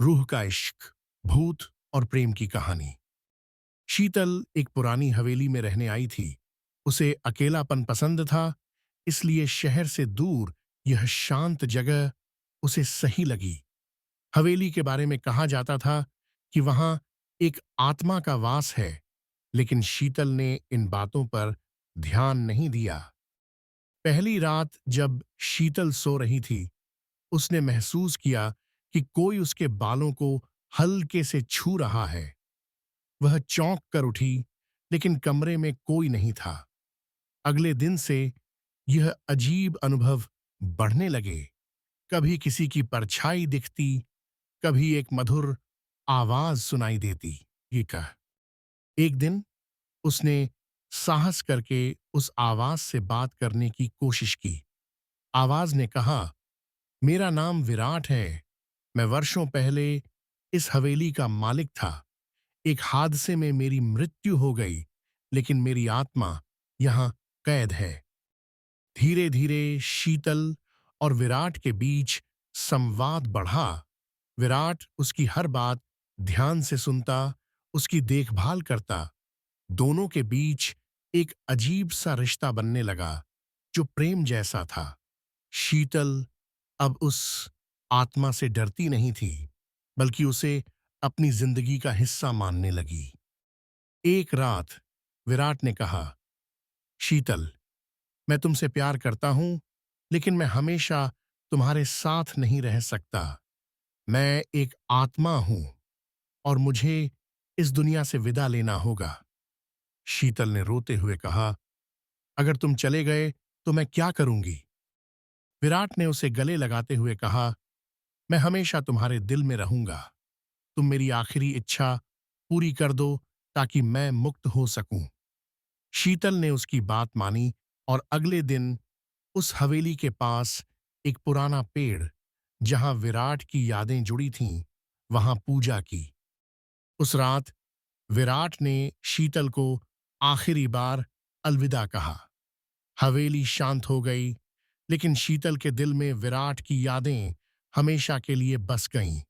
रूह का इश्क, भूत और प्रेम की कहानी। शीतल एक पुरानी हवेली में रहने आई थी। उसे अकेलापन पसंद था, इसलिए शहर से दूर यह शांत जगह उसे सही लगी। हवेली के बारे में कहा जाता था कि वहां एक आत्मा का वास है, लेकिन शीतल ने इन बातों पर ध्यान नहीं दिया। पहली रात जब शीतल सो रही थी, उसने महसूस किया कि कोई उसके बालों को हल्के से छू रहा है। वह चौंक कर उठी, लेकिन कमरे में कोई नहीं था। अगले दिन से यह अजीब अनुभव बढ़ने लगे। कभी किसी की परछाई दिखती, कभी एक मधुर आवाज सुनाई देती। ये कह एक दिन उसने साहस करके उस आवाज से बात करने की कोशिश की। आवाज ने कहा, मेरा नाम विराट है। मैं वर्षों पहले इस हवेली का मालिक था। एक हादसे में मेरी मृत्यु हो गई, लेकिन मेरी आत्मा यहां कैद है। धीरे धीरे शीतल और विराट के बीच संवाद बढ़ा। विराट उसकी हर बात ध्यान से सुनता, उसकी देखभाल करता। दोनों के बीच एक अजीब सा रिश्ता बनने लगा, जो प्रेम जैसा था। शीतल अब उस आत्मा से डरती नहीं थी, बल्कि उसे अपनी जिंदगी का हिस्सा मानने लगी। एक रात विराट ने कहा, शीतल, मैं तुमसे प्यार करता हूं, लेकिन मैं हमेशा तुम्हारे साथ नहीं रह सकता। मैं एक आत्मा हूं और मुझे इस दुनिया से विदा लेना होगा। शीतल ने रोते हुए कहा, अगर तुम चले गए तो मैं क्या करूंगी? विराट ने उसे गले लगाते हुए कहा, मैं हमेशा तुम्हारे दिल में रहूंगा। तुम मेरी आखिरी इच्छा पूरी कर दो, ताकि मैं मुक्त हो सकूं। शीतल ने उसकी बात मानी और अगले दिन उस हवेली के पास एक पुराना पेड़, जहां विराट की यादें जुड़ी थीं, वहां पूजा की। उस रात विराट ने शीतल को आखिरी बार अलविदा कहा। हवेली शांत हो गई, लेकिन शीतल के दिल में विराट की यादें हमेशा के लिए बस गईं।